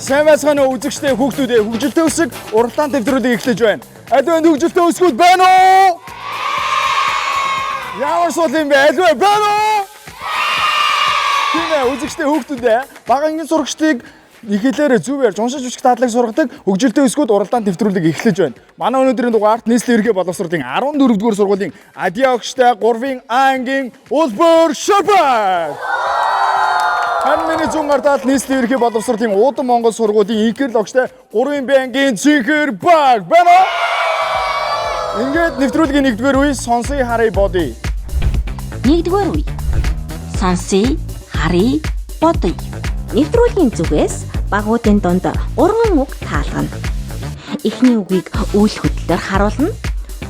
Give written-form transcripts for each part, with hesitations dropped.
Сайн байцгаана уу үзэгчтэй хүүхдүүдээ хөгжилтэй өсөг уралдаан тэмдэглэлийг эхлэж байна. Аль байна хөгжилтэй өсгүүд байна уу? Ямар суул юм бэ? Аль байна уу? Тийм ээ үзэгчтэй хүүхдүүдээ багаангийн сурагчдыг их хэлээр зөв ярьж уншиж бичих дадлыг сургадаг хөгжилтэй өсгүүд уралдаан тэмдэглэлийг эхлэж байна. Манай өнөөдрийн дугаарт нийслэлийн ерхий боловсролын 14-р сургуулийн Адиа огштой 3-ын ангийн улбар шарпаг. Харин зүүн гартаад нийслэлийн ерхий боловсролын Уудан Монгол сургуулийн инхэрл огштой 3-ын бангийн цэнхэр баг байна. Ингээд нэвтрүүлгийн 1-р үе сонсъё харъя бодъё. 1-р үе. Сонсъё харъя бодъё. Нэвтрүүлгийн зүгээс багуудын донд 3 үг таалгана. Эхний үгийг үйл хөдлөлөөр харуулна.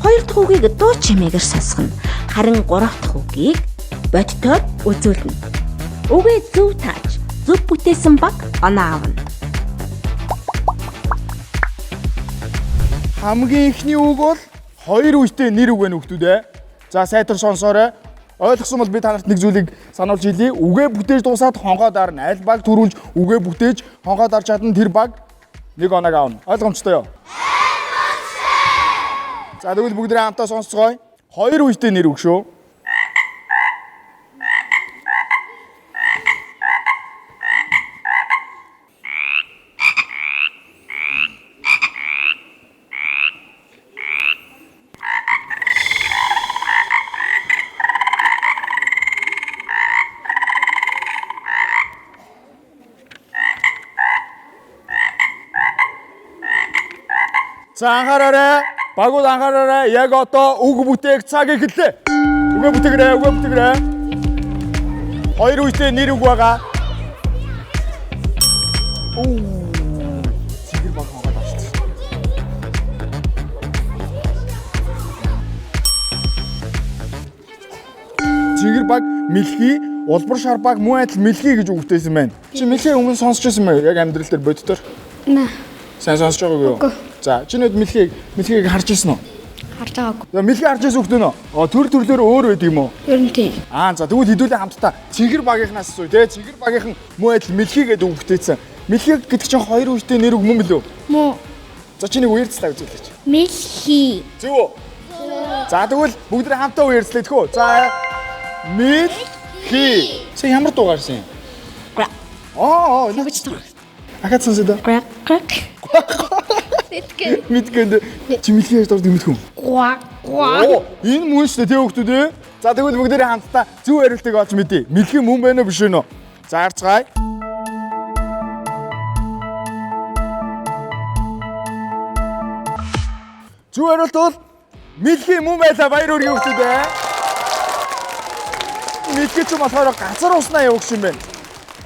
2 дахь үгийг дуу чимээгээр сонсгоно. Харин 3 дахь үгийг бодтоод үзүүлнэ. Үгээ зөв тааж, зөв бүтээсэн баг оноо авна. Хамгийн эхний үг бол 2 үетэй нэр үг байна хүүхдүүдээ. За сайтар сонсоорой. Ойлгосон бол би та нарт нэг зүйлийг сануулж хэлье. Үгээ бүтээж дуусаад хонгоо дарна. Аль баг төрүүлж үгээ бүтээж хонгоо дарж чадна тэр баг 1 оног авна. Ойлгомжтой юу? За тэгвэл бүгдээ хамтаа сонсцгоё. 2 үетэй нэр үг шүү. За анхаараарай. Багууд анхаараарай. Яг одоо үг бүтээх цаг эхэллээ. Үгээ бүтээгрээ. 2 үетэй нэр үг байгаа. Цэгэр баг хонгаад авчихсан. Цэгэр баг мэлхий, улбар шар баг муу адил мэлхий гэж үгтэйсэн байна. Чи мэлхий өмнө сонсч байсан мэй? Яг амьдрал дээр боддоор. Наа. Сайн сонсож байгаагүй юу? За, чиний мэлхийг харж ирсэн үү? Харж байгаагүй. За, мэлхий харж ирсэн хүүхдөө нөө. Төр өөр байдаг юм уу? Ер нь тийм. Тэгвэл хэдүүлээ хамтдаа цэгэр багийнхнаас асууя те. Цэгэр багийнхан муу адил мэлхий гэдэг үг бүтээсэн. Мэлхий гэдэг чинь 2 үетэй нэр үг мөн билүү? Муу. За, чиний үерцлээ үзүүлээч. Мэлхий. Зөв үү? За, тэгвэл бүгд хамтдаа үерцлээ тэхүү. За, мэлхий. Чи ямар дуугарсан юм? Тэгэж дуу. Ахад сонсоо. Мэдгэн. Чи мэлхий яаж дурдаг мэдхүн? Энэ мөн шүү дээ хүүхдүүд ээ. За тэгвэл бүгдээрээ хамтдаа зөв хариултыг олж мэдье. Мэлхий мөн байна уу биш үү? За харцгаая. Зөв хариулт бол мэлхий мөн байлаа. Баяр хүргэе хүүхдүүд ээ. Мэлхий ч болохоор газар уснаа явуугч юм байна.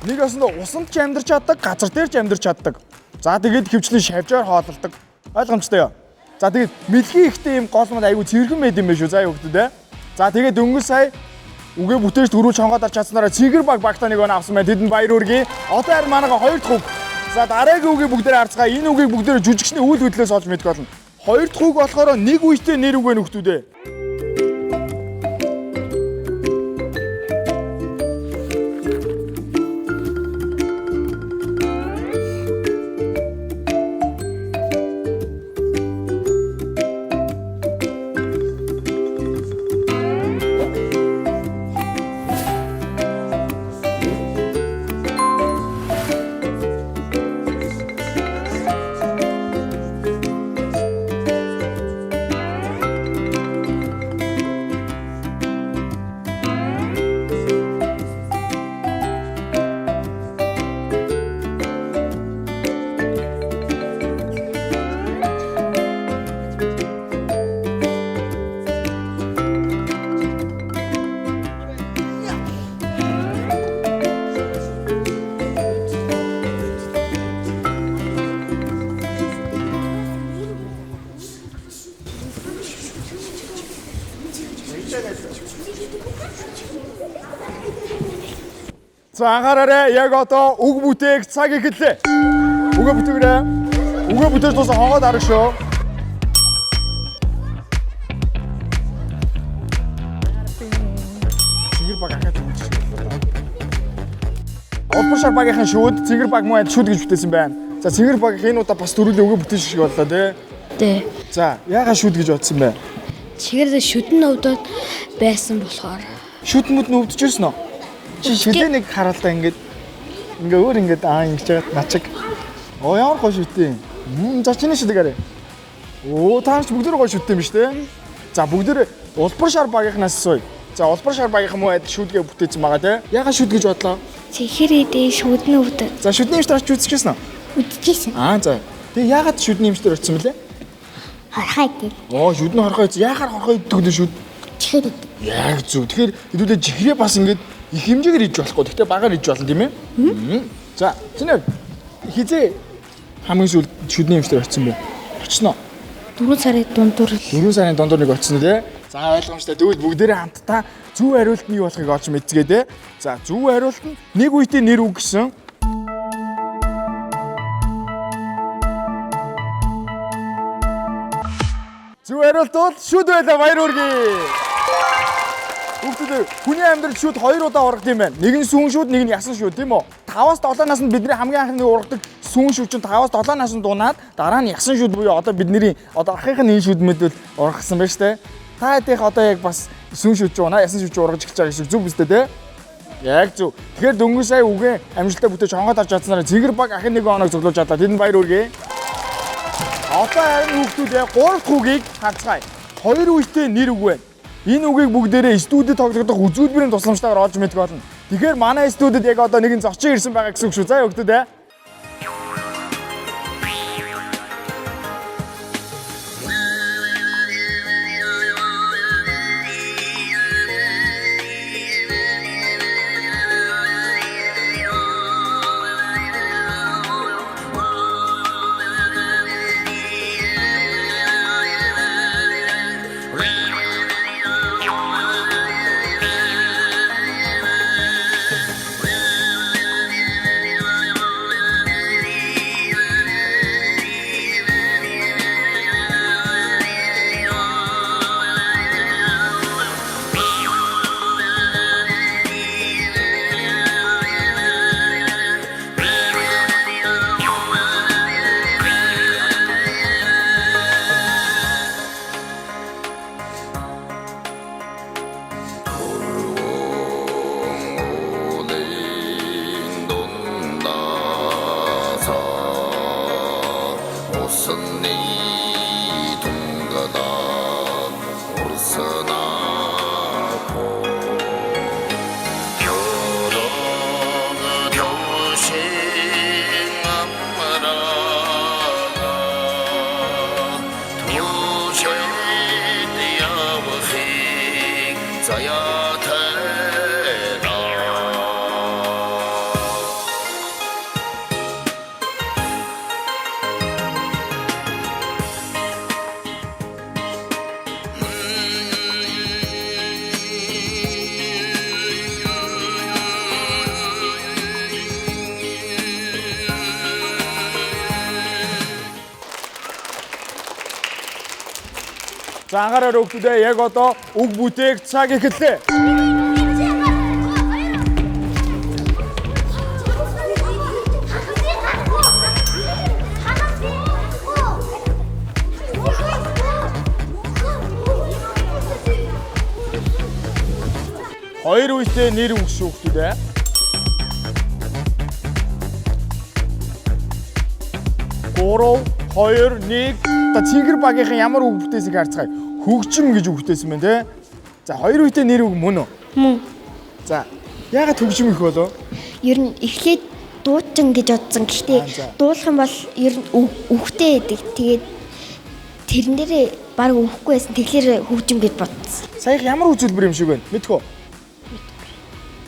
Нэг осонд усанд ч амьдарч чаддаг, газар дээр ч амьдарч чаддаг. За тэгээд хөвчлэн шавжаар хоололдог. Ойлгомжтой юу? За тэгээд мэлхий ихтэй юм гол мод айгүй цэвэрхэн байд юм байна шүү. За хүүхдүүд ээ. За тэгээд өнгөрсөн сая үгээ бүтээж төрүүлж хонгоо дарж чадсанараа цэгэр багтаа 1 оноо авсан байна. Тэдэнд баяр хүргэе. Одоо харин манайха 2 дахь үг. За дараагийн үгийг бүгдээрээ харцгаая. Энэ үгийг бүгдээрээ жүжигчний үйл хөдлөлөөс олж мэдэх болно. 2 дахь үг болохоор 1 үетэй нэр үг байна хүүхдүүд ээ. За анхаараарай. Яг одоо үг бүтээх цаг эхэллээ. Үгээ бүтээгээрэй. Үгээ бүтээж дуусаа хонгоод арга шүү. Цэнгэр баг ахаад үзчих. Олбор шар багийн шүүд цэнгэр баг муу шүүд гэж бүтээсэн байна. За цэнгэр баг энэ удаа бас дөрүлээ үгээ бүтээх шиг боллоо тий. Тэ. За яагаад шүүд гэж бодсон бэ? Чигээр шүдэн өвдөд байсан болохоор. Шүтмүүд нь өвдөж ирсэн үү? Чи шилээ нэг харалтаа ингээд өөр ингээд ингэж яагаад начиг. Оо ямар гоё шүтээ. За чиний шүдэг арай. Оо таарч бүгд гоё шүттэй юм биш үү? За бүгд улбар шар багийнхнаас сууя. За улбар шар багийнхан муу адил шүдгээ бүтээсэн байгаа тий. Яагаад шүд гэж бодлоо? Чихэр идэ шүдэн өвдөд. За шүдний юмш тарч үзчихсэн үү? Үдчихсэн. За. Тэгээ яагаад шүдний юмш төр очсон бэлээ? Харахаа идэ. Оо шүдний хорхоо яахаар хорхоо иддэг дээ шүд? Чихэр идэ. Яг зөв. Тэгэхээр хэдүүлээ жихрээ бас ингээд их хэмжээгээр иж болохгүй. Гэхдээ багаар иж болно тийм ээ. За, чинээ хизээ хамгийн сүүл шүдний юмштай очсон бэ? Очсноо. 4 сарын дундуур 4 сарын дундуур нэг очсон лээ. За ойлгомжтой. Тэгвэл бүгдээрээ хамтдаа зөв хариулт нь юу болохыг олж мэдцгээе те. За, зөв хариулт нь нэг үедээ нэр үг гэсэн. Зөв хариулт бол шүд байлаа. Баяр хүргэе. Хүүхдүүд хүний амьдрал шүүд 2 удаа ургад юм байна. Нэг нь сүүн шүүд, нэг нь ясан шүүд тийм үү? 5-аас 7 наснд бидний хамгийн анхны ургадаг сүүн шүүд чинь 5-аас 7 наснд дуунаад дараа нь ясан шүүд буюу одоо бидний одоо ахыхын энэ шүүд мэдвэл ургасан байна шүү дээ. Та хэдийнх одоо яг бас сүүн шүүд чинь унаа, ясан шүүд чинь ургаж эхэлж байгаа шиг зүг үстэй те? Яг зүг. Тэгэхээр дөнгөж сая үгээ амжилттай бүтээж хонгоод авч чадсанараа цэнгэр баг ахын 1 оног зөвлөж чадлаа. Тэнд баяр хүргэе. Одоо харин хүүхдүүдээ 3 дахь үгийг хацгаая. 2 үедээ нэр үг байна. Энэ үгийг бүгдээрээ студид тоглох үзүүлбэрийн тусламжтайгаар олж мэдэх болно. Тэгэхээр манай студид яг одоо нэгэн зочин ирсэн байгаа гэсэн үг шүү. За хүүхдүүд ээ. За анхаарал өгдөө яг одоо үг бүтээх цаг эхэллээ. Хоёр үедээ нэр үг шүү хүүхдүүдээ. 3, 2, 1. Одоо цэнгэр багийнхан ямар үг бүтээсийг харцгаая. Хөгжим гэж үг бүтээсэн байна те. За хоёр үедээ нэр үг мөн үү? Мөн. За яагаад хөгжим их болов? Ер нь эхлээд дуучин гэж бодсон. Гэхдээ дуулах юм бол ер нь үхтэй байдаг. Тэгээд тэрэн дээрээ баг үхэхгүй байсан. Тэгэхээр хөгжим гэж бодсон. Саях ямар үзүүлбэр юм шиг байна? Мэдэх үү?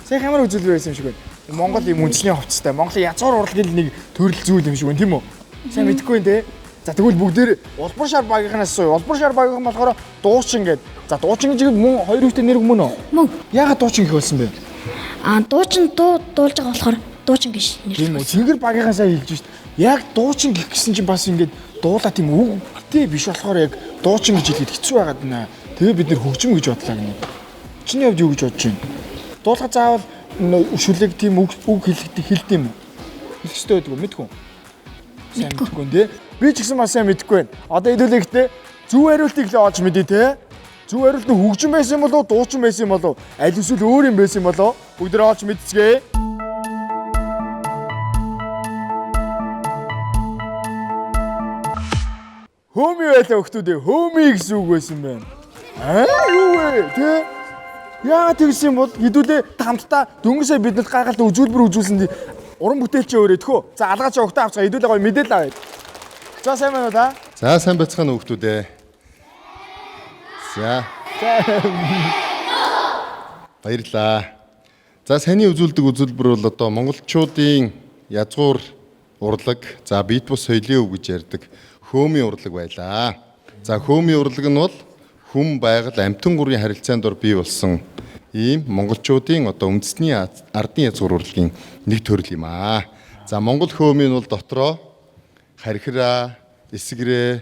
Саях ямар үзүүлбэр байсан юм шиг байна? Монгол юм үндэсний хувцастай. Монголын язгуур урлагийн нэг төрөл зүйл юм шиг байна тийм үү? Сайн мэдэхгүй байна те. За тэгвэл бүгдээр улбар шар багийнхнаас асууя. Улбар шар багийнхан болохоор дуучин гэдэг. За дуучин гэж мөн хоёр хүүхдээ нэр мөн үү? Мөн. Яагаад дуучин гэх болсон бэ? Дуучин дуулж байгаа болохоор дуучин гэж нэр. Тийм үү. Цэнгэр багийнхаа сайн хэлж шít. Яг дуучин гэх гэсэн чинь бас ингээд дуулаа тийм үгтэй биш болохоор яг дуучин гэж хэлэхэд хэцүү байгаад байна. Тэгээ бид нэр хөгжим гэж бодлоо гинэ. Чиний хувьд юу гэж бодож байна? Дуулах заавал шүлэг тийм үг хэлт юм уу? Хэлэх ёстой байдгүй мэдгүй. Мэдгүй нэ. Би ч гэсэн бас сайн мэдэхгүй байна. Одоо хэдүүлэхдээ зөв хариултыг л олж мэдээ те. Зөв хариулт нь хөгжим байсан юм болов уу, дуучин байсан юм болов уу? Аль эсвэл өөр юм байсан юм болов уу? Бүгд олж мэдцгээе. Хөөми байлаа хөхтүүдээ. Хөөми гэсэн үг байсан байна. Юу вэ? Тэ? Яагаад тэгсэн юм бол хэдүүлээ хамтдаа дөнгөсөө бидэнд гайхалтай үзүүлбэр үзүүлсэнд уран бүтээлчээ өрөөдөх үү? За алгаач өгтөө авцгаа хэдүүлээ гоё мэдээлэл авъя. За сайн байна уу та? За сайн бацхан хүүхдүүдээ. За. Баярлаа. За саний үзүүлдэг үзүүлбэр бол одоо монголчуудын язгуур урлаг, за бит бус соёлын үг гэж ярьдаг хөөмийн урлаг байлаа. За хөөмийн урлаг нь бол хүм байгаль амтан гурийн харилцаанд ор бий болсон ийм монголчуудын одоо үндэсний ардын язгуур урлагийн нэг төрөл юм аа. За монгол хөөмийн бол дотроо хархираа, эсгэрээ,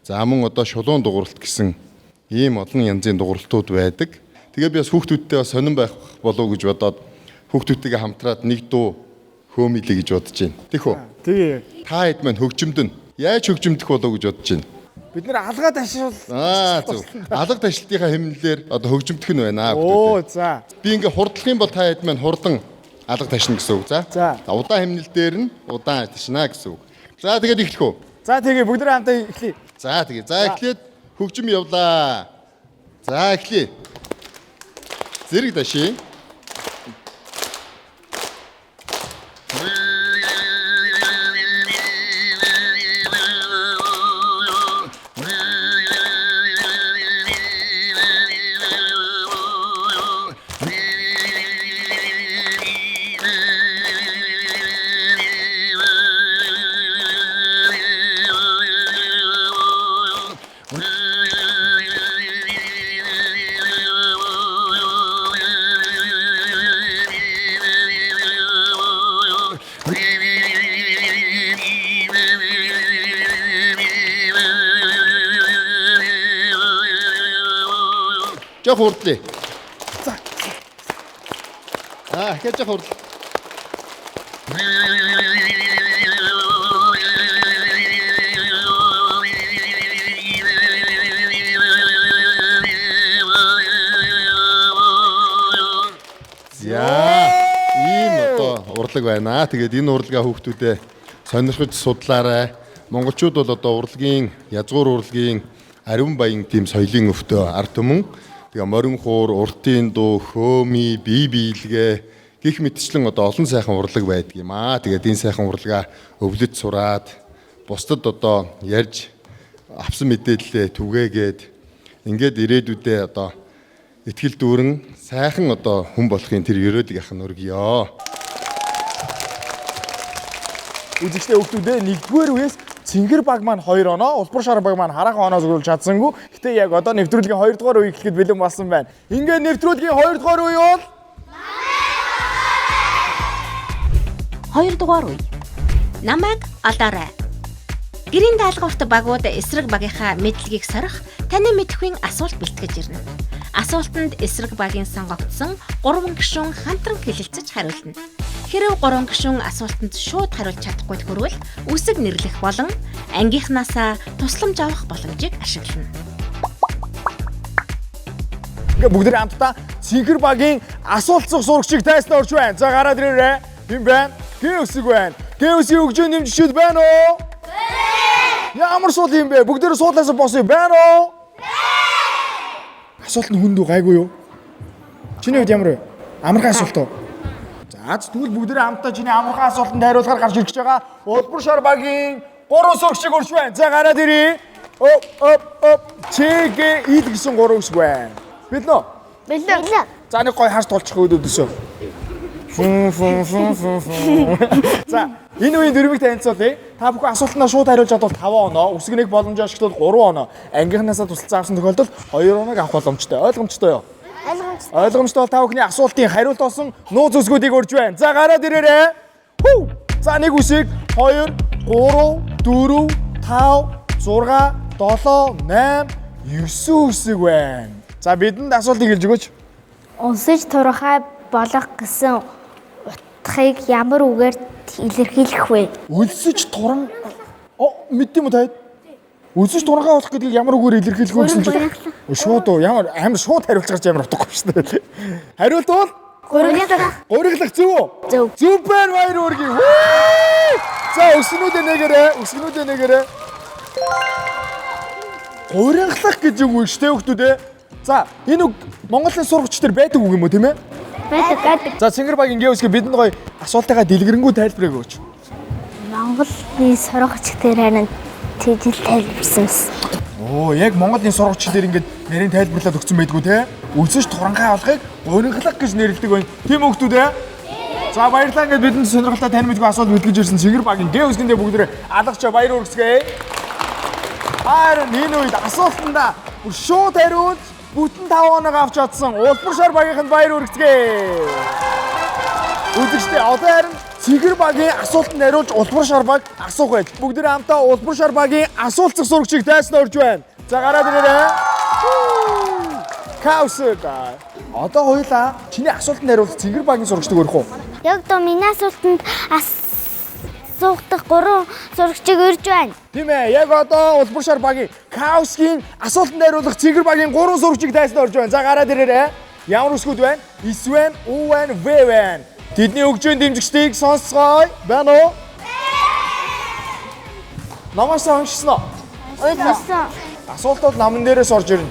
за мөн одоо шулуун дугуйлт гэсэн ийм олон янзын дугуйлтууд байдаг. Тэгээ би бас хүүхдүүдтэй бас сонирн байх болов уу гэж бодоод хүүхдүүдтэйгээ хамтраад нэг дуу хөөмилээ гэж бодож байна. Тэг үү? Тэгээ. Та хэд маань хөгжимдөн яаж хөгжимдөх болов уу гэж бодож байна. Бид нэр алгаа ташил. Зөв. Алга ташлтынхаа хэмнэлээр одоо хөгжимдөх нь байна аа. Оо за. Би ингээ хурдлах юм бол та хэд маань хурдан алга ташна гэсэн үг. За. Удаан хэмнэл дээр нь удаан ташна гэсэн үг. За тэгээд эхлэх үү? За тэгээ бүгд хамтаа эхлэе. За тэгээ. За эхлээд хөгжим явлаа. За эхлэе. Зэрэг даши. Жоо хурдлээ. За. Хэж жоо хурд. Урлаг байна. Тэгээд энэ урлагаа хүүхдүүдээ сонирхож судлаарай. Монголчууд бол одоо урлагийн, язгуур урлагийн ариун баян тийм соёлын өвтөө ард түмэн. Тэгээ морин хуур, уртын дуу, хөөми, бие биелгээ гих мэтчлэн одоо олон сайхан урлаг байдаг юм аа. Тэгээд энэ сайхан урлагаа өвлөж сураад бусдад одоо ярьж авсан мэдээлэлээ түгээгээд ингээд ирээдүйдээ одоо итгэл дүүрэн сайхан одоо хүн болохын тэр ерөөдийг ахын өргөё. Үзэгчтэй хүүхдүүдээ 1-р үеэс Цэнгэр баг маань 2 оноо, Улбар шар баг маань хараахан оноо зөвлөж чадсангүй. Гэтэ яг одоо нэвтрүүлгийн 2-р үе гэхэд бэлэн болсон байна. Ингээд нэвтрүүлгийн 2-р үе бол 2-р үе. Намайг алаарай. Гэрийн даалгаварт багууд эсрэг багийнхаа мэдлэгийг сорих, таны мэдхгүй асуулт бэлтгэж ирнэ. Асуултанд эсрэг багийн сонгогдсон 3 гишүүн хамтран хэлэлцэж хариулна. Хэрэв 3 гишүүн асуултанд шууд хариулж чадахгүй тохиолдол үсэг нэрлэх болон ангийнхнаасаа тусламж авах боломжийг ашиглана. Ингээд бүгд хамтдаа Цэнгэр багийн асуулцах сурагчийг тайснаа орж байна. За гараад ирээрэй. Юм байна. Гэвсэг байна. Гэвсгийн хөгжөө нэмжчүүд байна уу? Ямар суул юм бэ? Бүгдээрээ суудлаас босъё байна уу? Асуулт нь хүнд үү гайгүй юу? Чиний хувьд ямар вэ? Амархан асуулт уу? За тэгвэл бүгдээрээ хамтдаа чиний амархан асуултанд хариулахаар гарч ирж байгаа Улбар шар багийн 3 сурагчийг урьж байна. За гараад ирээ. Чиг ил гэсэн 3 үсэг байна. Бид нөө? Бэлээ. За нэг гой хаш тулчих өөдөөс. За, энэ үеийн дөрвийг танилцуулъя. Та бүхэн асуултнаа шууд хариулж чадвал 5 оноо, үсэг нэг боломжтой ашиглавал 3 оноо, ангийнхнаасаа тусалцсан авсан тохиолдолд 2 оног авах боломжтой. Ойлгомжтой юу? Ойлгомжтой бол та бүхний асуултын хариулт олсон нууц үсгүүдийг урьж байна. За, гараад ирээрэй. Хүү! За, нэг үсэг 2, 3, 4, 5, 6, 7, 8, 9 үсэг байна. За, бидэнд асуултыг хэлж өгөөч. Унсаж турхай болох гэсэн утгыг ямар үгээр илэрхийлэх вэ? Өлсөж туран мэддэм үү таад? Өлсөж турангаа болох гэдгийг ямар үгээр илэрхийлэх вэ гэсэн чинь шууд уу ямар амар шууд хариулж гарч амар утгагүй шүү дээ. Хариулт бол гуриглах зөв үү? Зөв. Супер баяр үргэлж. За өсгнүүдээ нэгээрээ. Гуриглах гэж үг шүү дээ хүмүүс дээ. За энэ үг Монголын сурагч нар байдаг үг юм уу тийм ээ? Байдаг. За Цэнгэр баг ингээ үсгээ бидэнд гоё асуултыгаа дэлгэрэнгүй тайлбарыг өгөөч. Монголын сурагчдэр харин тэгж тайлбарсан юмс. Оо яг Монголын сурагч нар ингээд нарийн тайлбарлаад өгсөн байдгүй те. Өлсөж туранхай болохыг гуриглах гэж нэрлэдэг байна. Тийм үү хүмүүс ээ? За баярлалаа ингээд бидэнд сонирхолтой тань мэдгүй асуулт хөдөлгөж ирсэн Цэнгэр багийн гээ үсгэндээ бүгдээ алгачаа баяр үргэсгэе. Харин энэ үед асуултандаа бүр шууд хариулж бүтэн 5 оног авч чадсан улбар шар багийнхэнд баяр үргэцгээе. Үзэгчдээ одоо харин Цэнгэр багийн асуултанд хариулж улбар шар баг асуух байж. Бүгдээ хамтаа улбар шар багийн асуулцах сурагчийг дайсан орж байна. За гараад ирээрэй. Каусыг. Одоо хоёлаа чиний асуултанд хариулж Цэнгэр багийн сурагчдыг өрөх үү? Яг доо миний асуултанд асуухдах 3 сурагчийг урьж байна. Тийм ээ. Яг одоо улбар шар багийн Каусгийн асуултанд хариулах Цэнгэр багийн 3 сурагчийг дайсан орж байна. За гараад ирээрэй. Ямар үсгүүд байна? Ис байна, У байна, В байна. Тэдний өгжийн дэмжигчдийг сонсцгоё. Байна уу? Намаасаа уншсан уу? Ойлгосон. Асуулт бол намн дээрээс орж ирнэ.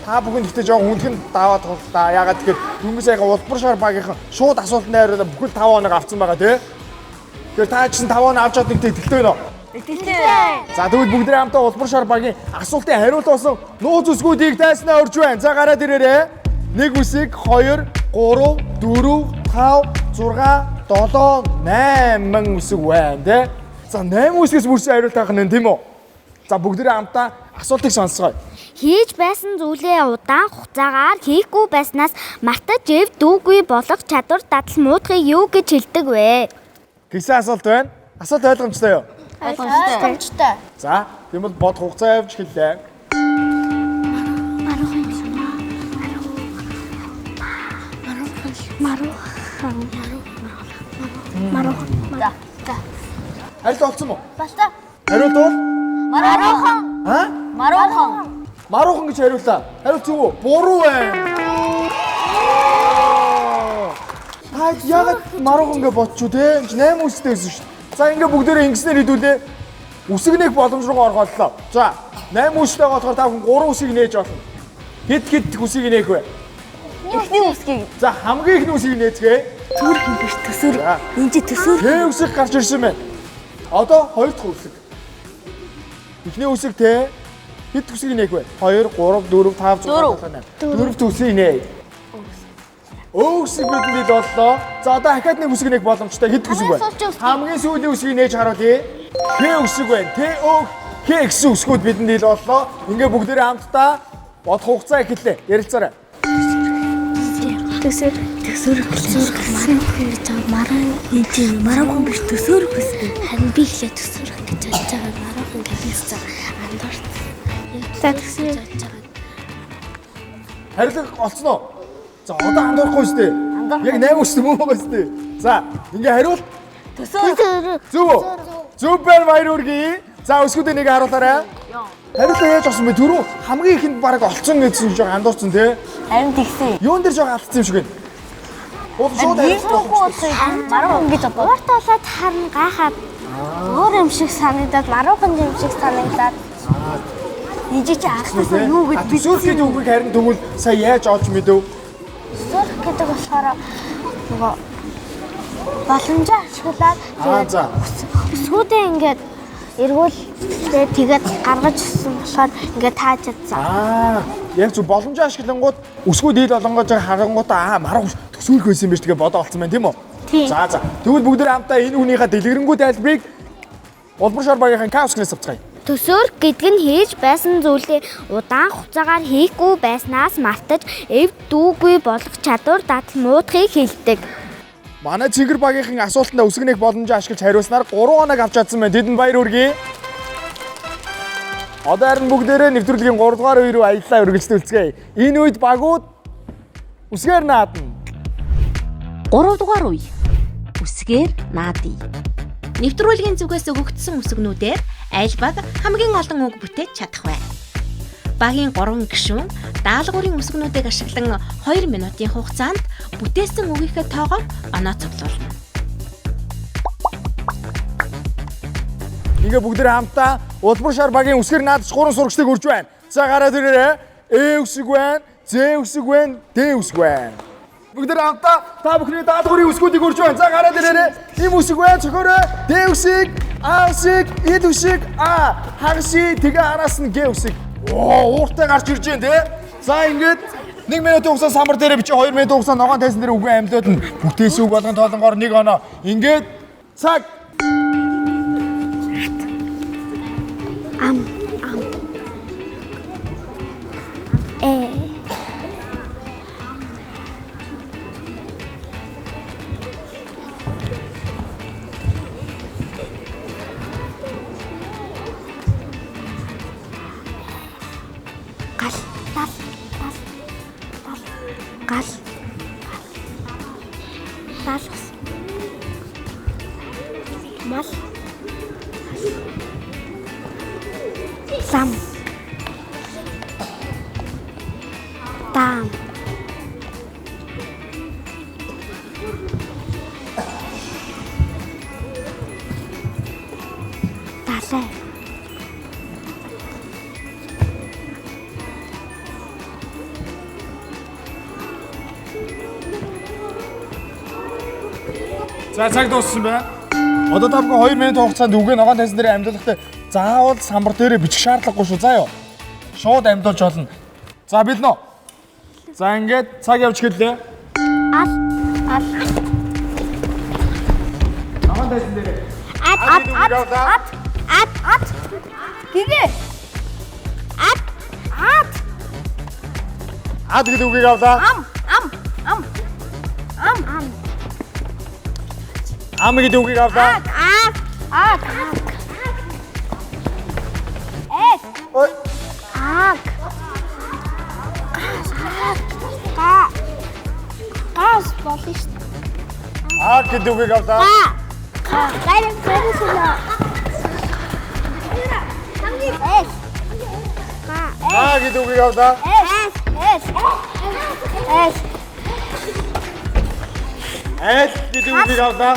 Та бүхэн ихтэй жоо хүндхэн даваад тулдаа. Ягаад тэгэхээр дөнгөж саяхан улбар шар багийнхан шууд асуултанд хариулаад бүхэл 5 оног авсан байгаа тий. Тэгэхээр та чинь 5 оноо авч чаддаг тэтгэлтэй байна уу? Тэтгэлтэй. За тэгвэл бүгд хамтаа улбар шар багийн асуултын хариулт болсон нууц үсгүүдийг дайснаа орж байна. За гараад ирээрэй. 1 үсэг 2 3 4 5 6 7 8 үсэг байна тий. За 8 үсгээс бүрсэн хариулт авах нь тийм үү? За бүгд хамтаа асуултыг сонсгоё. Хийж байсан зүйлээ удаан хугацаагаар хийхгүй байснаас мартаж дүүгүй болох чадвар дадал муудахыг юу гэж хэлдэг вэ? Гэсэн асуулт байна. Асуулт ойлгомжтой юу? Ойлгомжтой. За тийм бол бод хугацаа явж хэллээ. Хариулт олцсон уу? Баста. Хариулт бол Маруухан. Маруухан. Маруухан гэж хариуллаа. Хариулт зөв үү? Буруу байна. Та яагаад маруухан гэж бодчих вэ? 8 үстэй байсан шүү дээ. За ингээ бүгдээрээ ингэснээр хэдүүлээ. Үсэг нэг боломж руугаа орхоллоо. За 8 үстэй болохоор та бүхэн 3 үсийг нээж болно. Хэд үсийг нээх вэ? Эхний үсгийг. За хамгийн ихний үсийг нээцгээе. Төсөр хийх төсөр. Энд чи төсөр. Тэ үсэг гарч ирсэн байна. Одоо 2 дахь үсэг. Эхний үсэг тэ хэд үсгийг нээх вэ? 2 3 4 5 6 7 8. 4 үсгийг нээ. Үсэг бидэнд боллоо. За одоо дахиад нэг үсэг нээх боломжтой. Хэд үсэг вэ? Хамгийн сүүлийн үсгийг нээж харуулъя. Х үсэг байна. Т О Х гэсэн үсгүүд бидэнд боллоо. Ингээ бүгдээрээ хамтдаа бод хугацаа эхэллээ. Ярилцаарай. Төсөр мараахан биш төсөр гэсэн. Харин би ихлэ төсөр гэж бодож байгаа мараахан гэсэн андуурт. За төсөр. Харилцаг олцсон уу? За одоо андуурахгүй шүү дээ. Яг 8 үстэй мөн байгаа шүү дээ. За ингээ хариул. Төсөр. Зөв үү? Супер баяр үргэе. За өсгүүдээ нэг харуулаарай. Хариултаа яаж авсан бэ? Түрүү хамгийн ихэнд баг олцсон гэсэн жоо андуурсан тий. Харин тэгсэн. Юун дээр жоо алдсан юм шиг байна. Шууд Маруухан гэж бодоо. Уурт болоод харна гайхаад өөр юм шиг санагдаад маруухан юм шиг санагдаад. Энд чи ахлаа юу гэж би сүрхий үгийг харин тэгвэл сая яаж олж мэдэв? сүрх гэдэг болохоор нөгөө боломжоо ашиглаад За. өсгүүдээ ингээд эргүүл тэгээд гаргаж өгсөн болохоор ингээд тааж чадсан. Яг зөв боломжоо ашиглангууд өсгүүд ил олонгож харангуудаа маруу төсөөлөх байсан юм биш тэгээ бодоо олцсон байна тийм үү? Тийм. За. Тэгвэл бүгдээ хамтаа энэ хүнийхээ дэлгэрэнгүй тайлбарыг улбар шар багийнхан Каускнээс авцгаая. Төсөөр гэдэг нь хийж байсан зүйлээ удаан хугацаагаар хийхгүй байснаас мартаж эв дүүгүй болох чадвар дадал муудахыг хэлдэг. Манай Цэнгэр багийнхан асуултанд өсгөнөх боломжийг ашиглаж хариулснаар 3 хоног авч чадсан байна. Тэдэнд баяр хүргэе. Одоо харин бүгдээрээ нэвтрүүлгийн 3 дугаар үе рүү аяллаа үргэлжлүүлцгээе. Энэ үед багууд үсгээр наадна. 3 дугаар үе. Үсгээр наадъя. Нэвтрүүлгийн зүгээс өгөгдсөн үсгнүүдээр аль баг хамгийн олон үг бүтээж чадах вэ? Багийн 3 гишүүн даалгаврын үсгнүүдийг ашиглан 2 минутын хугацаанд бүтээсэн үгийнхээ тоогоор оноо цуглуулна. Ингээ бүгдээрээ хамтаа улбар шар багийн үсгээр наадч 3 сурагчдыг үрж байна. За гараад ирээрэй. Э үсэг байна, З үсэг байна, Д үсэг байна. Бүгдээрээ хамтаа та бүхний даалгаврын үсгүүдийг үрж байна. За гараад ирээрэй. Им үсэг байна, цохороо, Д үсэг, А үсэг, Эд үсэг, А, хагши, тэгээ араас нь Г үсэг. Ууртай гарч ирж байна те. За ингээд 1 минутын хугацаа самбар дээрээ бичиж 2 минутын хугацаа ногоон тайсан дээр үгүй амьдууд нь бүтээсэн үг болгон тоолонгоор 1 оноо. Ингээд цаг Ам. Сам. Там. Талай. За цаг дууссан байна. Одоо та бүхэн 2 минутын хугацаанд үгээ ногоон тайсан дээр амьдлахтай заавал самбар дээрээ бичих шаардлагагүй шүү. За юу. Шууд амьдуулж болно. За бэлнэ. За ингээд цаг явж гэлээ. Ал. Ногоон тайсан дээрээ. Ат. Гээ. Ат. Ад гэдэг үгийг авлаа. Ам гэдэг үгийг авлаа. Аг. Ой. Аг. Гас болно шүү дээ. Аг гэдэг үгийг авлаа. А гэдэг үгийг авлаа. Эс гэдэг үгийг авлаа.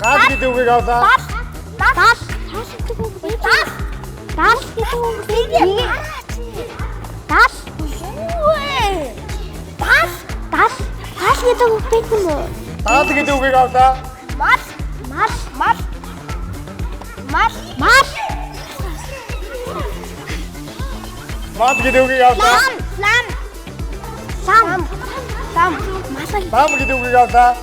Гад гэдэг үгийг авлаа. Таад гэдэг үгийг авлаа. Мад гэдэг үгийг авлаа. Там гэдэг үгийг авлаа.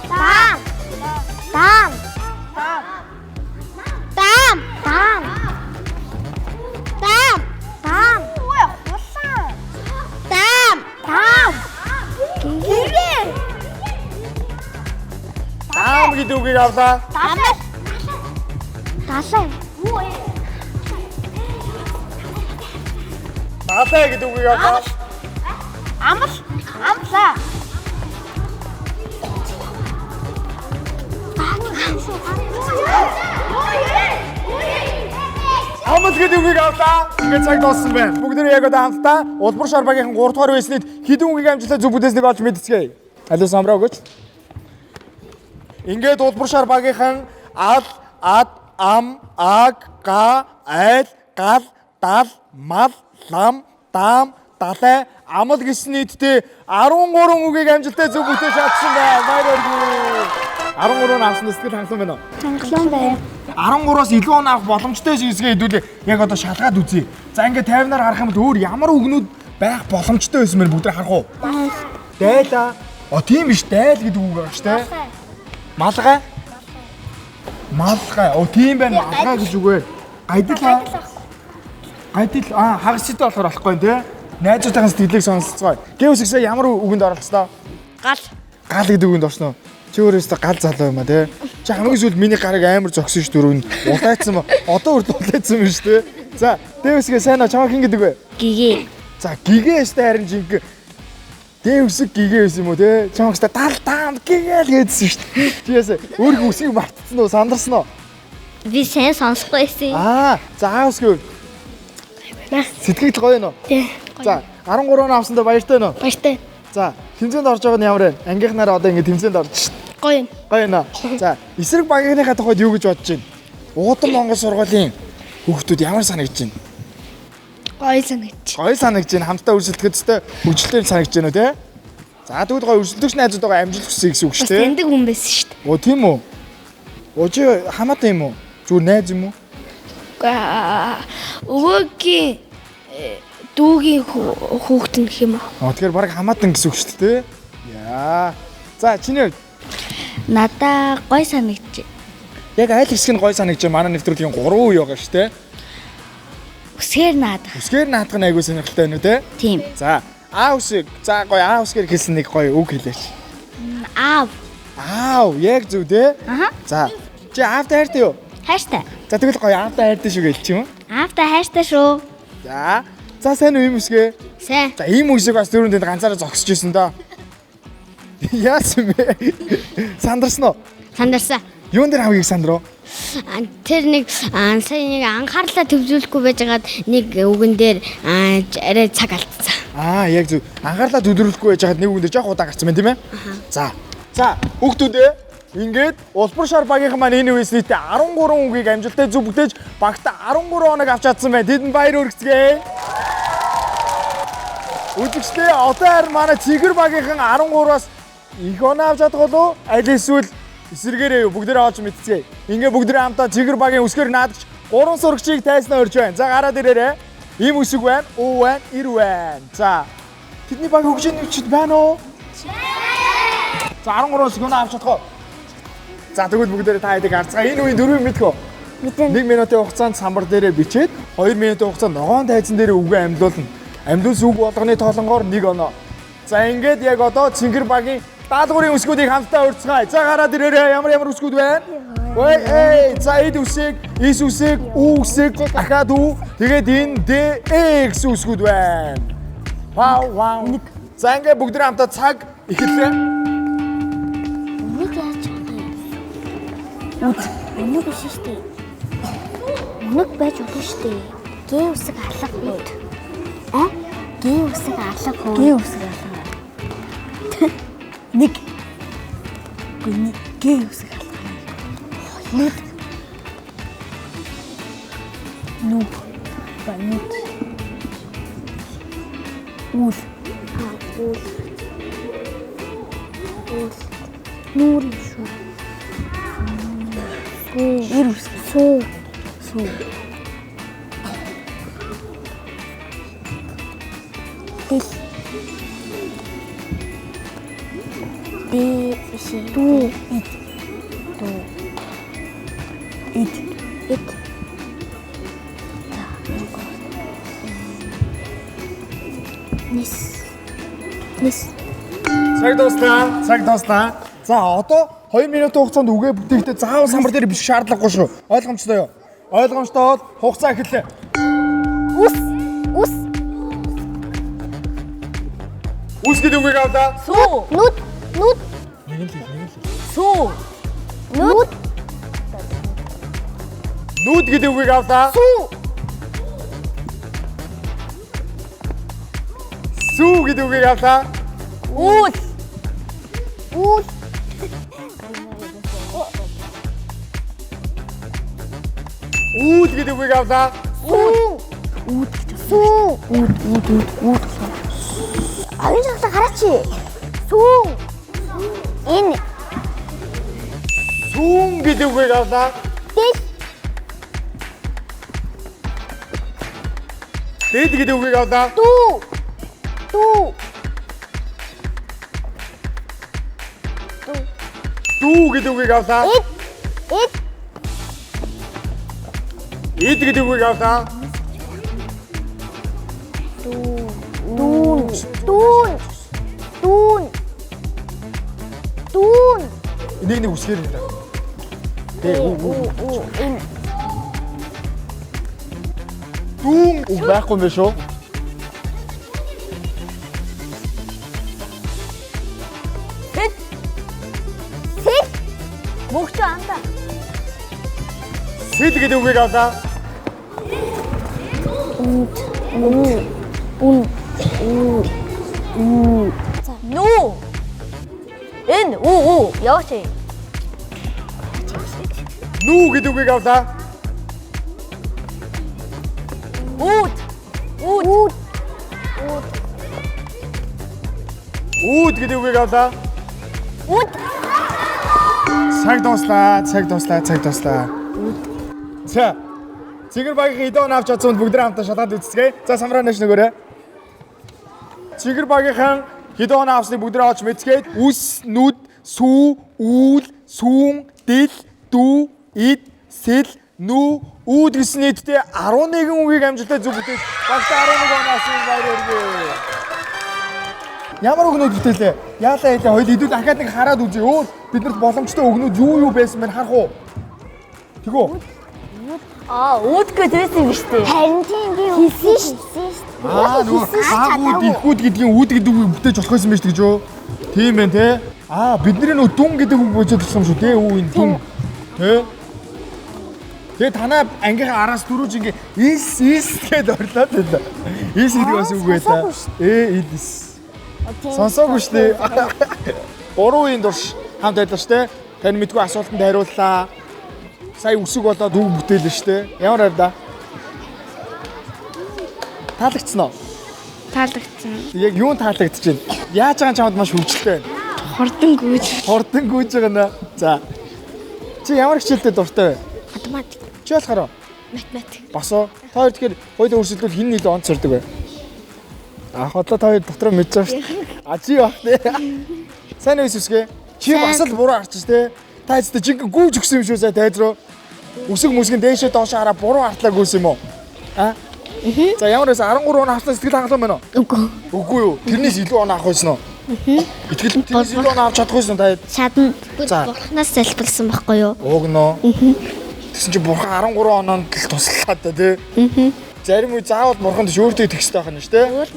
Там гэдэг үгийг авлаа. Талай гэдэг үгийг авлаа. Амс гэдэг үгийг авлаа. Ингээд цаг дууссан байна. Бүгдээ яг одоо хамтдаа улбар шар багийнхан 3 дугаар байсныг хэдэн үгийг амжилттай зөв бүтээснийг олж мэдцгээе. Алуу самраа өгөөч. Ингээд улбар шар багийнхан ал, ад, ам, аг, га, айл, гал, дал, мал, лам, даам, далай, амал гэсэн нийтдээ 13 үгийг амжилттай зөв бүтээж чадсан байна. Баяр хүргэе. 13 авсан сэтгэл хангалуун байна уу? Хангалуун байна. 13-оос илүү он авах боломжтой хэсгээ хэдүүлээ. Яг одоо шалгаад үзье. За ингээд 50-аар харах юм бол өөр ямар үгнүүд байх боломжтой байсан мэн бүгд харах уу? Дайла. Тийм биш, дайл гэдэг үг байгаа шүү дээ. Малгай. Малгай. Тийм байна. Малгай гэж үг вэ? Гайдал. Гайдал. Хагас сэдв болохоор болохгүй нэ, тэ? Найзуудтайгаа сэтгэлийг сонсцгоо. Гэвс ихсээ ямар үгэнд оруулах хэвээр? Гал. Гал гэдэг үгэнд орсноо. Чи өөрөөсөө гал залуу юм а тий. Чи хамгийн сүүлд миний гарыг амар зогсон ш дөрөв нь улайцсан ба. Одоо үрд улайцсан юм ш тий. За, Дэвсгээ сайн аа чамаа хин гэдэг вэ? Гэгээ. За, гэгээ штэ харин жинг. Дэвсэг гэгээ байсан юм уу тий. Чамаа штэ тал гэгээл гэдсэн ш. Чи ясаа өөрийнхөө үсгийг мартцсан уу, сандарсан уу? Би сайн сонсохгүй байсан. За аавсгүй. Сэтгэл гоё нөө. Тий. За, 13 авсандаа баяртай нөө. Баяртай. За, тэмцээнд орж байгаа нь ямар вэ? Ангийнхнаараа одоо ингэ тэмцээнд орж ш. Гоё. Гоё наа. За, эсрэг багийнхаа тухайд юу гэж бодож байна? Уудан Монгол сургуулийн хүүхдүүд ямар санагдаж байна? Гоё санагдчих. Гоё санагдаж байна. Хамтдаа өрсөлдөхэд өстэй хөгжлөлтөөр санагдаж байна уу те? За, тэгвэл гоё өрсөлдөгч найзуудаа амжилт хүсье гэсэн үг шүү дээ. Тэндэг хүн байсан шүү дээ. Оо тийм үү? Чи хамаатай юм уу? Зүгээр найз юм уу? Өвөөгийн дүүгийн хүүхэд нь гэх юм уу? Тэгэхээр баг хамаатан гэсэн үг шүү дээ. Яа. За, чиний хувьд Надаа гоё санагдчих. яг аль хэсэг нь гоё санагдаж байна? Манай нэвтрүүлгийн 3 үе байгаа шүү дээ. Үсгээр наадах. Үсгээр наадах нь айгүй сонирхолтой байна уу те? Тийм. За, үсэг. За, гоё үсгээр хэлсэн нэг гоё үг хэлээч. Аав. Яг зөв те? Аха. За, чи аавтай хайртай юу? Хайртай. За, тэгвэл гоё аавтай хайртай шүү гэлч юм. Аавтай хайртай шүү. За сайн уу юм үсгээ? Сайн. За, ийм үсэг бас дөрөв тэнд ганцаараа зогсож ирсэн да. Яасан бэ? Сандарсан уу? Сандарсан. Юун дээр хамгийн их сандруу? Тэр нэг сая нэг анхаарлаа төвлөрүүлэхгүй байжгаад нэг үгэн дээр арай цаг алдсан. Яг зөв. Анхаарлаа төвлөрүүлэхгүй байж хаад нэг үгэндээ жоох удаа гарцсан байна тийм ээ? За, хүүхдүүдээ ингээд улбар шар багийнхан маань энэ үеэс нийтдээ 13 үгийг амжилттай зөв бүтээж багта 13 оног авч чадсан байна. Тэдэнд баяр хүргэцгээе. Үзэгчдээ одоо харин манай Цэгэр багийнхан 13-аас их оноо авч чадах болов аль эсвэл эсэргээрээ юу бүгдээрээ олж мэдцгээе. Ингээ бүгдээрээ хамтаа Цэгэр багийн үсгээр наадагч 3 сурагчийг тайснаа өрж байна. За гараад ирээрээ. Ийм үсэг байна, уу байна, ир байна. За тэдний баг хөгжиний хүчит байна уу? За 13 секунд авч чадах уу? За тэгвэл бүгдээрээ та хэдийг харцгаа. Энэ үеийн дөрвийг мэдхүү. Мэдэн. 1 минутын хугацаанд самбар дээрээ бичээд 2 минутын хугацаанд ногоон тайзан дээрээ үгээ амьдуулна. Амьдуулсан үг болгоны тоолонгоор 1 оноо. За ингээд яг одоо Цэнгэр багийн даалгаврын үсгүүдийг хамтдаа урьдчилгаая. За гараад ирээрээ ямар үсгүүд байна? За эд үсэг, ис үсэг, ү үсэг, дахиад ү. Тэгээд энэ Д, Э гэсэн үсгүүд байна. Вау. За ингээд бүгд хамтдаа цаг эхэллээ. Нэг яаж байгаа юм? Өнөг биш шүү дээ. Өнөг байж болно шүү дээ. Гээ үсэг алга үд. Гээ үсэг алга хөө. Гээ үсэг алга. Нэг. Гээ үсэг алга. Нүд. Нүг. Банут. Үл. Үл. Нүүр шүү. Ир үсэг. Сүү. Дэл. Дүү. Ид. Нис. Цаг дуслаа. За одоо 2 минутын хугацаанд үгээ бүтээхдээ заавал самбар дээр биш шаардлагагүй шүү. Ойлгомжтой юу? Ойлгомжтой бол хугацаа эхэллээ. Ус. Үс гэдэг үгийг авлаа. Сүү. Нүд. Сүү. Нүд. Нүд гэдэг үгийг авлаа. Сүү гэдэг үгийг авлаа. Үл. Үүд гэдэг үгийг авлаа. Сүү. Үд. Оюун шахлаа хараач. Сүүн. Энэ Сүүн гэдэг үгийг авлаа. дэд. Дэд гэдэг үгийг авлаа. Дүү. Дүү. Дүү гэдэг үгийг авлаа. Эд. Эд. Эд гэдэг үгийг авлаа. Дүүн. Дүүн. Дүүн. Дүүн. Энийг нэг үсгээр юм даа. Энэ. Дүүн үг байхгүй юм биш үү? Сэт. Сэт. Мөгч анда. Сэд гэдэг үгийг авлаа. Нүү. Энэ уу яваач. Нүү гэдэг үгийг авлаа. Үүд. Үүд. Үүд гэдэг үгийг авлаа. Үүд. Цаг дуслаа. За. Цэгэр багийн идон авч чадсан бүгд хамтаа шалгаад үзцгээе. За самраа нэш нөгөөрэй. Цэгэр багийнхан идон авсныг бүгд олж мэдцгээд үс, нүд, сүү, үүл, сүүн, дил, дүү, ид, сэл, нүү, үүд гэсэн нийтдээ 11 үгийг амжилттай зөв бүтээж багтаа 11 оноос баяр хүргэе. Ямар өгнүүд бүтээлээ? Яалаа хэлээ хоёул идэв дахиад нэг хараад үзье. Өө биднэрт боломжтой өгнүүд юу байсан бэ харах уу? Тэгөө. Үүд гэсэн юм шүү дээ. Харин тийм би хэлсэн шүү. Нөгөө ихүүд гэдгийн үүд гэдэг үг бүтээж болох байсан байж тэгж юу? Тийм байх те. Бидний нөгөө дүн гэдэг үг бодож ирсэн юм шүү те. Энэ дүн. Тэ? Тэгээ танай ангийнхаа араас дөрүүж ингээ ис гэдээ орлоод байлаа. Ис гэдэг бас үг байлаа. Ис. Сонсоогүй шүү дээ. 3 үеийн турш хамт байлаа шүү дээ. Тань мэдгүй асуултанд хариуллаа. Сая үсэг болоод үг бүтээлээ шүү дээ. Ямар байв да? Таалагдсан уу? Таалагдсан. Яг юу таалагдчихэв? Яаж байгаа чамд маш хөвгөлтэй байна. Хордон гүйж байгаа нэ. За. Чи ямар хичээлдээ дуртай вэ? Математик. Чи болохоор Математик. босоо. Та хоёр тэгэхээр хоёулаа өрсөлдвөл хин нийлээ онц сурдаг вэ? Хотлоо та хоёр дотроо мэдж байгаа шүү дээ. Чи бах тий. Сайн үс үсгээ. Чи бас л буруу харчих тий. Та хэвчээ жинхэнэ гүйж өгсөн юм шүү сая тайз руу. Үсэг мүсгэн дээшээ доош хараа буруу хартлаа гүйсэн юм уу? За ямар байсан 13 он авсан сэтгэл хангалуун байна уу? Үгүй юу. Тэрнээс илүү он авах байсан уу? Итгэл тэрнээс илүү он авч чадахгүй та. Чадна. Бурханаас залбирсан байхгүй юу? Угноо. Тэгсэн чи бурхан 13 оноонд л туслаад та тий. Зарим үе заавал бурхан тийш өөртөө тэгстэй байх нь шүү дээ.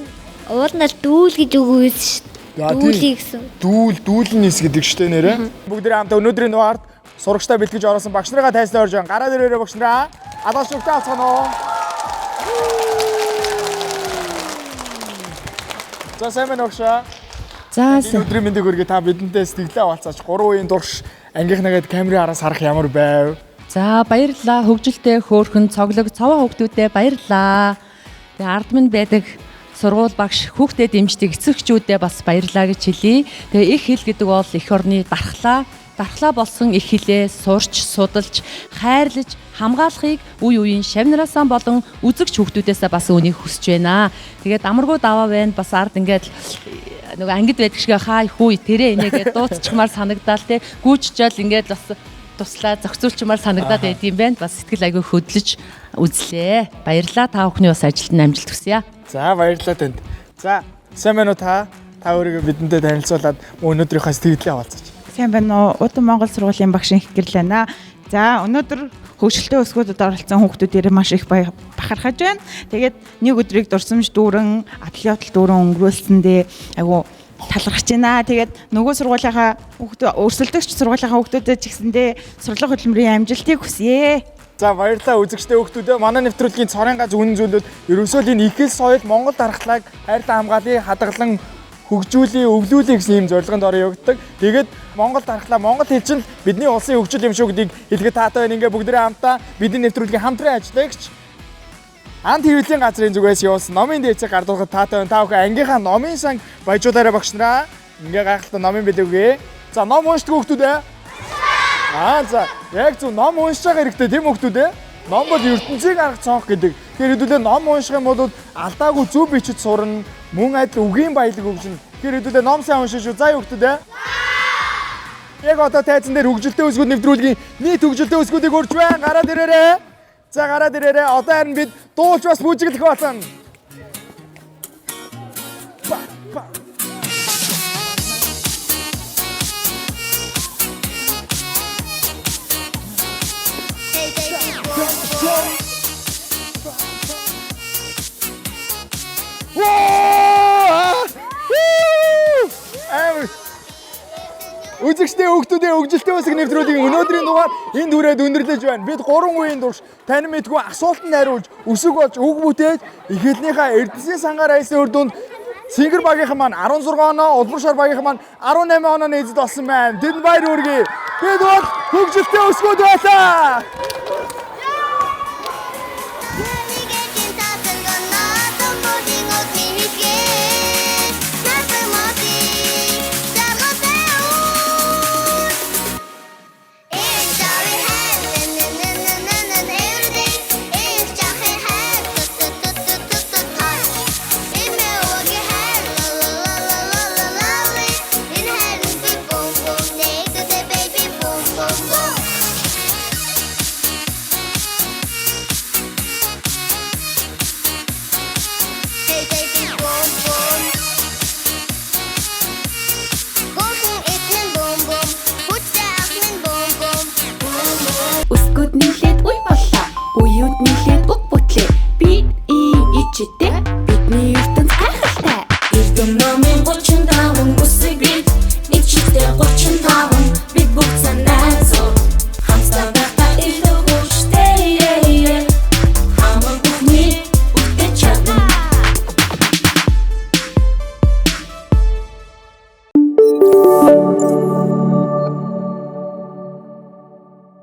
Уулнаар дүүл гэж үг үйсэн шүү. Дүүлий гэсэн. Дүүлнээс гэдэг шүү дээ нэрэ. Бүгдээ хамтаа өнөөдрийн дугаард сурагчтай бэлтгэж орсон багш нараа тайзнаа орж байгаа. Гараад ирээрэй багш нараа. Алаас шүгтэй алцгаана уу? За сайн байна уу? За өдрийн мэндийг хүргэе та бидэнтэй сэтгэлээ хаваалцаач 3 үеийн турш ангийнхнагээд камерын араас харах ямар байв? За баярлалаа. Хөгжилтэй хөөрхөн цоглог цаваа хүүхдүүдэд баярлалаа. Тэгээ ард минь байдаг сургууль багш хүүхдэд дэмждэг эцэгчүүдэд бас баярлалаа гэж хэлье. Тэгээ их хэл гэдэг бол эх орны дархлаа болсон их хэлээ сурч, судалж, хайрлаж, хамгаалахыг үе үеийн шавнараасаа болон үзэгч хүүхдүүдээс бас үнийг хүсэж байна. Тэгээд амаргуу даваа байна. Бас ард ингээд нөгөө ангид байдаг шиг хаа хүү тэрэ инээгээд дууцчмаар санагдаал те гүйчжэл ингээд бас туслаа зохицуулчмаар санагдаад байд юм байна. Бас сэтгэл аягүй хөдлөж үзлээ. Баярлалаа та бүхний бас ажилд нь амжилт хүсье. За баярлалаа танд. За сайн байна уу та? Та өөрийгөө бидэнтэй танилцуулаад өнөөдрийнхөө сэтгэлээ хаваалцаач. Сайн байна уу? Удам Монгол сургуулийн багш их гэрлээ наа. За өнөөдөр хөгжилтэй өсгүүдэд оролцсон хүүхдүүдээр маш их бахархаж байна. Тэгээд нэг өдрийг дурсамж дүүрэн, атлет дүүрэн өнгөрүүлсэндээ айгу талархаж байна. Тэгээд нөгөө сургуулийнхаа өрсөлдөгч сургуулийнхаа хүүхдүүдэд ч гэсэндээ сурлага хөтөлмөрийн амжилтыг хүсье. За баярлалаа үзэгчтэй хүүхдүүдээ манай нэвтрүүлгийн цорын гац үнэн зүйлүүд ерөөсөө энэ их хэл соёл Монгол дархлааг хайрлан хамгаалын хадгалан хөгжүүлээ, өвлүүлээ гэсэн юм зорилгонд орё явагддаг. Тэгээд Монгол дархлаа, Монгол хэл чинь бидний улсын хөгжил юм шүү гэдгийг хэлэхэд таатай байна. Ингээ бүгдээ хамтаа бидний нэвтрүүлгийн хамтран ажиллагч Ант хэвлэлийн газрын зүгээс явуулсан номын дээцэг гардуулахад таатай байна. Та бүхэн ангийнхаа номын сан баяжуулаарай багш нараа. Ингээ гайхалтай номын билээ үгүй. За ном уншдаг хүүхдүүд ээ. За яг зөв ном уншиж байгаа хэрэгтэй тийм хүүхдүүд ээ. Ном бол ертөнцийг арга цонх гэдэг. Тэгэхээр хэдүүлээ ном унших юм бол алдаагүй зөв бичиж сурна. Мөн адил үгийн баялаг өгжин. Тэгэхээр хэдүүлээ ном сайн уншиж шүү. За хүүхдүүд ээ. Яг одоо тайзан дээр хөгжилтэй өсгүүд нэвтрүүлгийн нийт хөгжилтэй өсгүүдийг өрж байна. Гараад ирээрээ. За гараад ирээрээ. Одоо харин бид дуулж бас бүжиглэх болно. Үзэгчтэй хүүхдүүдийн хөгжилтэй өсгөх нэвтрүүлгийн өнөөдрийн дугаар энд хүрээд өндөрлөж байна. Бид 3 үеийн турш тань мэдгүй асуултанд хариулж, өсөг болж, үг бүтээж эхлэлнийхээ Эрдэнэсийн сангаар айсан үр дүнд Сингэр багийнхан маань 16 оноо, Улбар шар багийнхан маань 18 онооны эзэд болсон байна. Тэд баяр хүргэе. Бид бол хөгжилтэй өсгүүд байлаа.